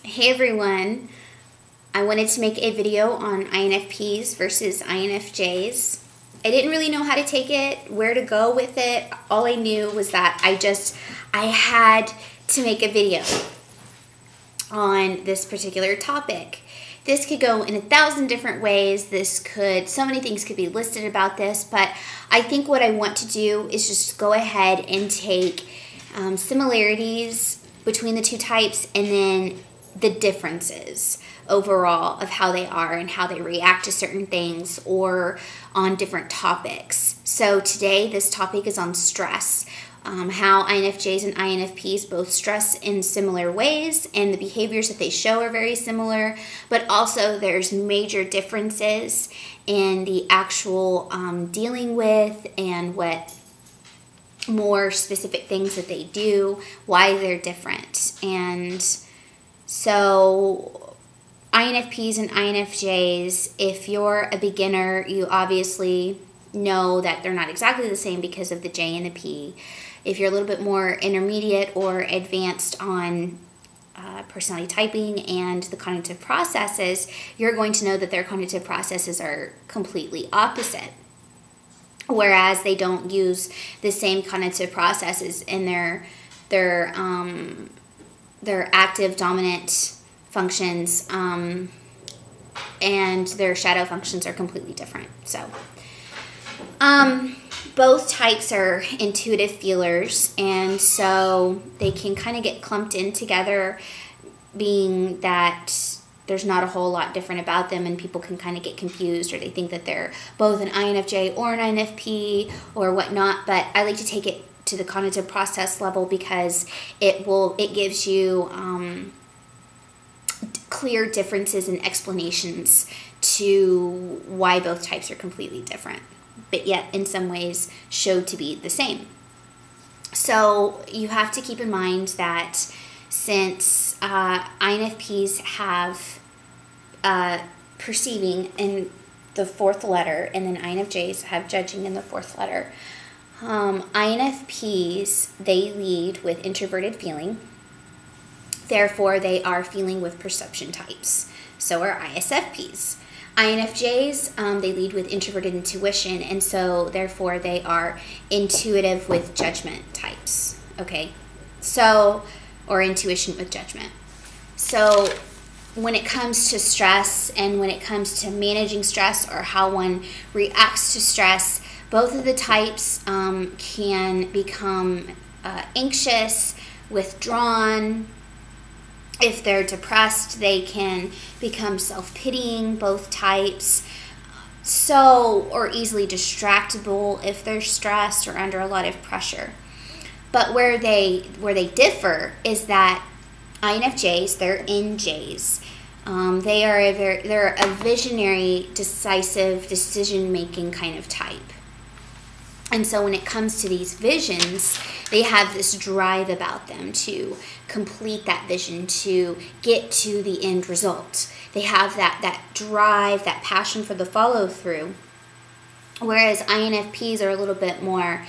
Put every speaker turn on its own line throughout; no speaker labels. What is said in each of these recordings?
Hey everyone, I wanted to make a video on INFPs versus INFJs. I didn't really know how to take it, where to go with it. All I knew was that I had to make a video on this particular topic. This could go in 1,000 different ways. So many things could be listed about this, but I think what I want to do is just go ahead and take similarities between the two types and then the differences overall of how they are and how they react to certain things or on different topics. So today this topic is on stress, how INFJs and INFPs both stress in similar ways and the behaviors that they show are very similar, but also there's major differences in the actual dealing with and what more specific things that they do, why they're different. And so INFPs and INFJs, if you're a beginner, you obviously know that they're not exactly the same because of the J and the P. If you're a little bit more intermediate or advanced on personality typing and the cognitive processes, you're going to know that their cognitive processes are completely opposite. Whereas they don't use the same cognitive processes in their active dominant functions, and their shadow functions are completely different. So both types are intuitive feelers, and so they can kind of get clumped in together, being that there's not a whole lot different about them, and people can kind of get confused, or they think that they're both an INFJ or an INFP or whatnot. But I like to take it to the cognitive process level because it gives you clear differences and explanations to why both types are completely different, but yet in some ways showed to be the same. So you have to keep in mind that since INFPs have perceiving in the fourth letter, and then INFJs have judging in the fourth letter, INFPs, they lead with introverted feeling. Therefore, they are feeling with perception types. So are ISFPs. INFJs, they lead with introverted intuition, and so therefore they are intuitive with judgment types. Okay, so, or intuition with judgment. So when it comes to stress and when it comes to managing stress or how one reacts to stress, both of the types can become anxious, withdrawn. If they're depressed, they can become self-pitying, both types. Or easily distractible if they're stressed or under a lot of pressure. But where they differ is that INFJs, they're NJs. They're a visionary, decisive, decision-making kind of type. And so when it comes to these visions, they have this drive about them to complete that vision, to get to the end result. They have that drive, that passion for the follow-through. Whereas INFPs are a little bit more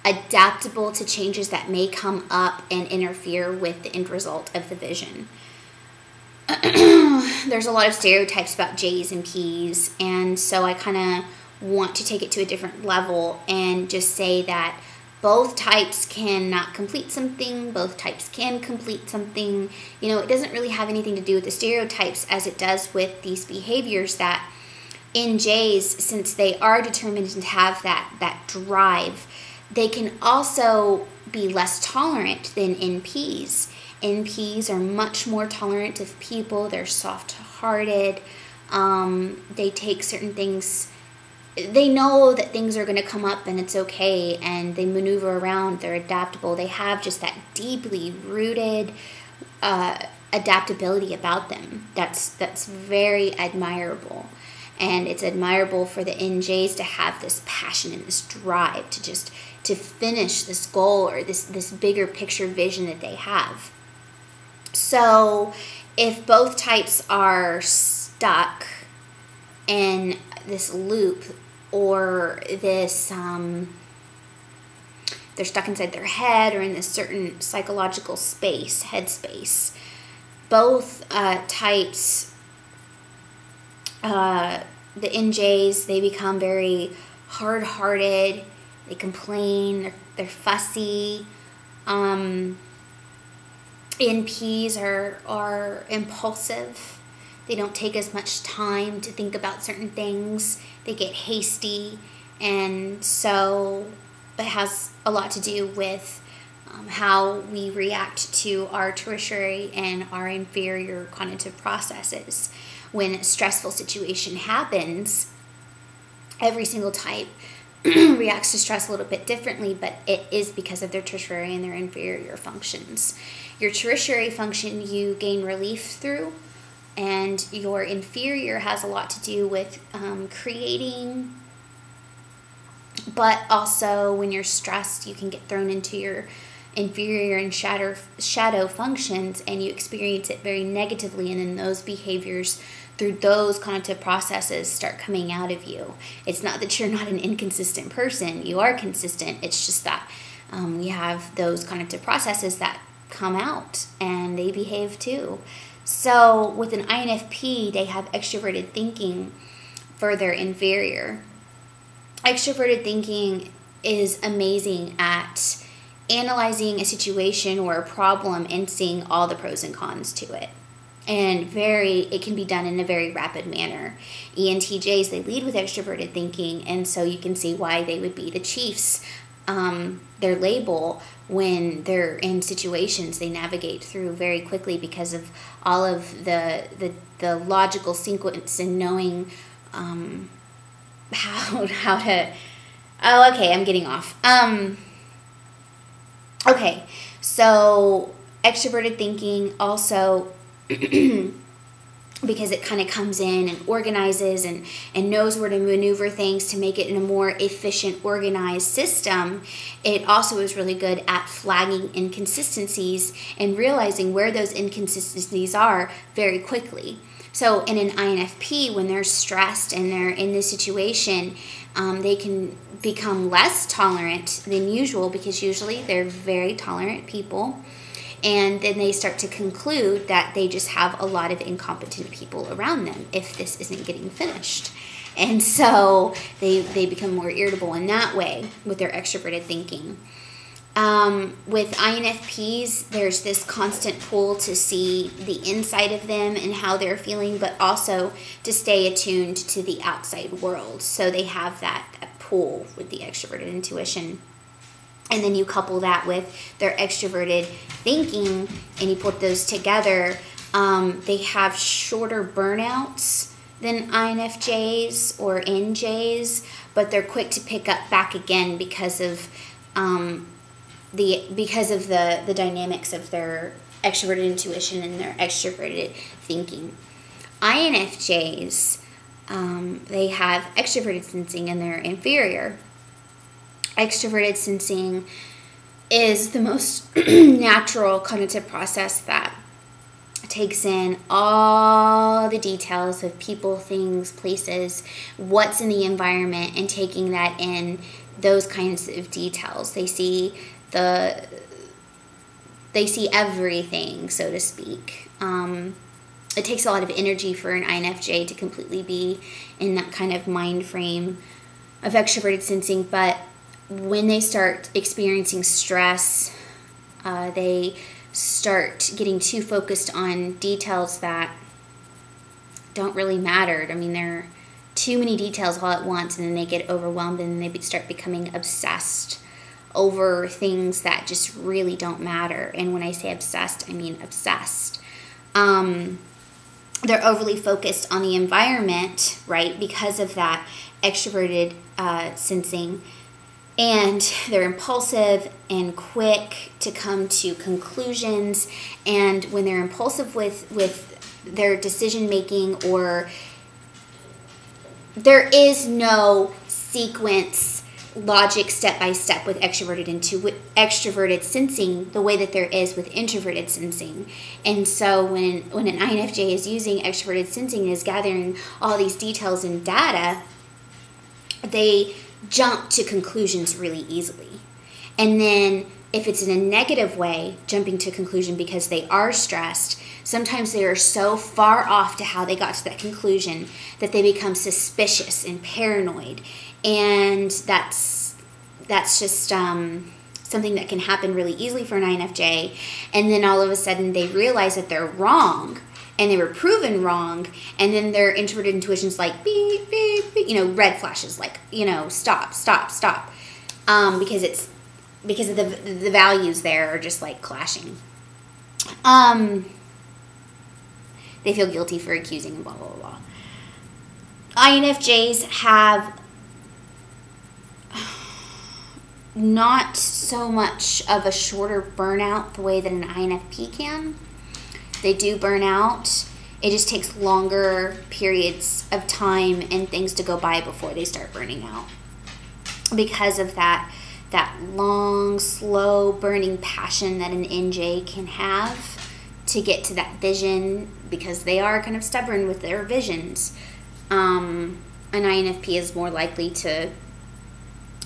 adaptable to changes that may come up and interfere with the end result of the vision. There's a lot of stereotypes about J's and P's, and so I kind of want to take it to a different level and just say that both types cannot complete something, both types can complete something. You know, it doesn't really have anything to do with the stereotypes as it does with these behaviors that NJs, since they are determined to have that drive, they can also be less tolerant than NPs. NPs are much more tolerant of people. They're soft-hearted. They take certain things. They know that things are going to come up and it's okay, and they maneuver around. They're adaptable. They have just that deeply rooted adaptability about them. That's very admirable. And it's admirable for the NJs to have this passion and this drive to finish this goal or this bigger picture vision that they have. So if both types are stuck in this loop or this they're stuck inside their head or in this certain psychological space, headspace, both types, the NJs, they become very hard-hearted. They complain. They're fussy. NPs are impulsive. They don't take as much time to think about certain things. They get hasty, and so it has a lot to do with how we react to our tertiary and our inferior cognitive processes. When a stressful situation happens, every single type reacts to stress a little bit differently, but it is because of their tertiary and their inferior functions. Your tertiary function you gain relief through, and your inferior has a lot to do with creating, but also when you're stressed, you can get thrown into your inferior and shadow functions, and you experience it very negatively, and then those behaviors through those cognitive processes start coming out of you. It's not that you're not an inconsistent person. You are consistent. It's just that we have those cognitive processes that come out, and they behave too. So with an INFP, they have extroverted thinking for their inferior. Extroverted thinking is amazing at analyzing a situation or a problem and seeing all the pros and cons to it. And it can be done in a very rapid manner. ENTJs, they lead with extroverted thinking, and so you can see why they would be the chiefs. Their label, when they're in situations, they navigate through very quickly because of all of the logical sequence and knowing how to. Oh, okay, I'm getting off. Okay, so extroverted thinking also, because it kind of comes in and organizes and knows where to maneuver things to make it in a more efficient, organized system, it also is really good at flagging inconsistencies and realizing where those inconsistencies are very quickly. So in an INFP, when they're stressed and they're in this situation, they can become less tolerant than usual, because usually they're very tolerant people. And then they start to conclude that they just have a lot of incompetent people around them if this isn't getting finished. And so they become more irritable in that way with their extroverted thinking. With INFPs, there's this constant pull to see the inside of them and how they're feeling, but also to stay attuned to the outside world. So they have that pull with the extroverted intuition. And then you couple that with their extroverted thinking, and you put those together. They have shorter burnouts than INFJs or NJs, but they're quick to pick up back again because of the dynamics of their extroverted intuition and their extroverted thinking. INFJs, they have extroverted sensing in their inferior. Extroverted sensing is the most natural cognitive process that takes in all the details of people, things, places, what's in the environment, and taking that in, those kinds of details. They see everything, so to speak. It takes a lot of energy for an INFJ to completely be in that kind of mind frame of extroverted sensing, but when they start experiencing stress, they start getting too focused on details that don't really matter. I mean, there are too many details all at once, and then they get overwhelmed, and then they start becoming obsessed over things that just really don't matter. And when I say obsessed, I mean obsessed. They're overly focused on the environment, right, because of that extroverted sensing. And they're impulsive and quick to come to conclusions. And when they're impulsive with their decision making, or there is no sequence, logic, step by step with extroverted sensing the way that there is with introverted sensing. And so when an INFJ is using extroverted sensing and is gathering all these details and data, they jump to conclusions really easily. And then if it's in a negative way, jumping to conclusion because they are stressed, Sometimes they are so far off to how they got to that conclusion that they become suspicious and paranoid. And that's just something that can happen really easily for an INFJ. And then all of a sudden they realize that they're wrong, and they were proven wrong, and then their introverted intuition's like, beep, beep, beep, red flashes, like, stop, stop, stop. Because of the values there are just like clashing. They feel guilty for accusing and blah, blah, blah. INFJs have not so much of a shorter burnout the way that an INFP can. They do burn out. It just takes longer periods of time and things to go by before they start burning out. Because of that long, slow burning passion that an NJ can have to get to that vision, because they are kind of stubborn with their visions. An INFP is more likely to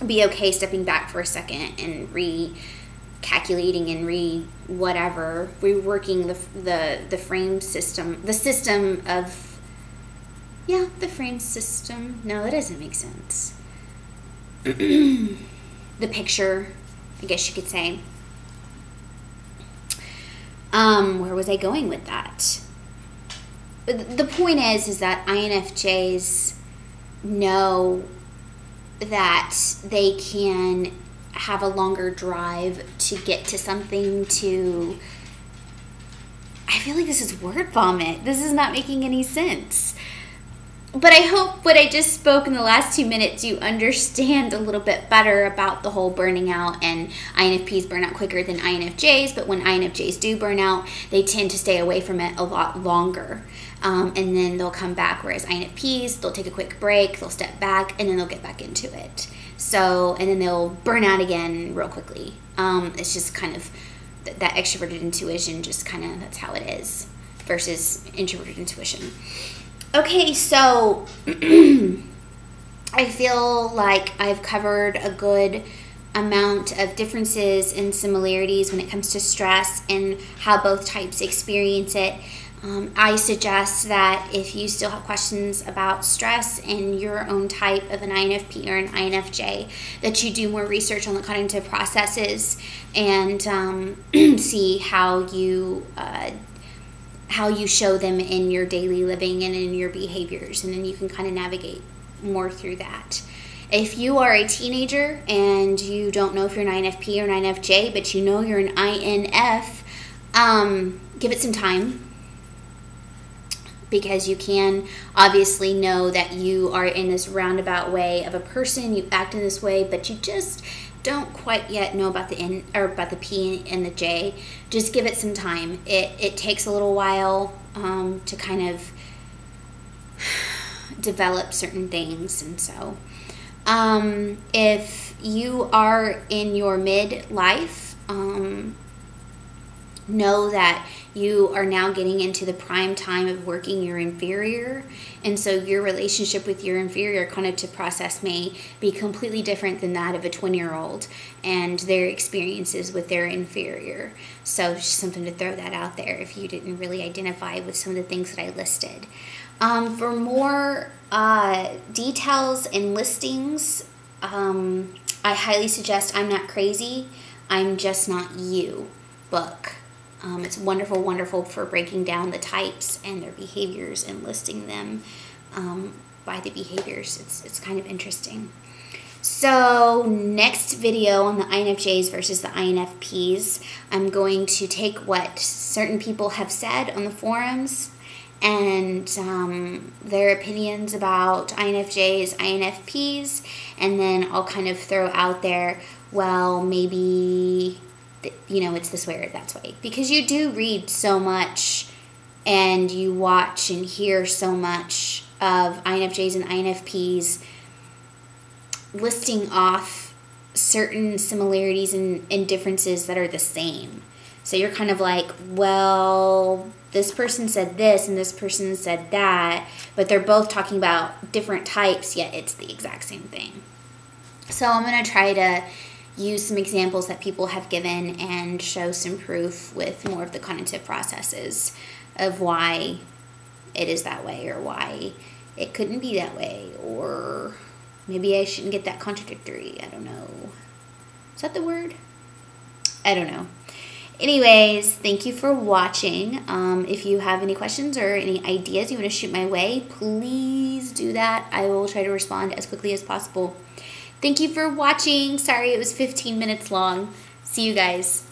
be okay stepping back for a second and recalculating and reworking the frame system, the frame system. No, that doesn't make sense. The picture, I guess you could say. Where was I going with that? The point is that INFJs know that they can have a longer drive to get to something, to... I feel like this is word vomit. This is not making any sense. But I hope what I just spoke in the last 2 minutes, you understand a little bit better about the whole burning out. And INFPs burn out quicker than INFJs, but when INFJs do burn out, they tend to stay away from it a lot longer. And then they'll come back, whereas INFPs, they'll take a quick break, they'll step back, and then they'll get back into it. So, and then they'll burn out again real quickly. It's just kind of that extroverted intuition, just kind of, that's how it is, versus introverted intuition. Okay, so I feel like I've covered a good amount of differences and similarities when it comes to stress and how both types experience it. I suggest that if you still have questions about stress and your own type of an INFP or an INFJ, that you do more research on the cognitive processes and see how you show them in your daily living and in your behaviors, and then you can kind of navigate more through that. If you are a teenager and you don't know if you're an INFP or an INFJ, but you know you're an INF, give it some time, because you can obviously know that you are in this roundabout way of a person, you act in this way, but you just don't quite yet know about the N, or about the P and the J. Just give it some time. It takes a little while to kind of develop certain things. And so if you are in your midlife, know that you are now getting into the prime time of working your inferior, and so your relationship with your inferior cognitive process may be completely different than that of a 20-year-old and their experiences with their inferior. So just something to throw that out there if you didn't really identify with some of the things that I listed. For more details and listings, I highly suggest I'm Not Crazy, I'm Just Not You book. It's wonderful, wonderful for breaking down the types and their behaviors and listing them by the behaviors. It's kind of interesting. So next video on the INFJs versus the INFPs, I'm going to take what certain people have said on the forums and their opinions about INFJs, INFPs, and then I'll kind of throw out there, well, maybe... it's this way or that way, because you do read so much and you watch and hear so much of INFJs and INFPs listing off certain similarities and differences that are the same. So you're kind of like, well, this person said this and this person said that, but they're both talking about different types, yet it's the exact same thing. So I'm going to try to use some examples that people have given and show some proof with more of the cognitive processes of why it is that way, or why it couldn't be that way, or maybe I shouldn't get that contradictory. I don't know. Is that the word? I don't know. Anyways, thank you for watching. If you have any questions or any ideas you want to shoot my way, please do that. I will try to respond as quickly as possible. Thank you for watching. Sorry it was 15 minutes long. See you guys.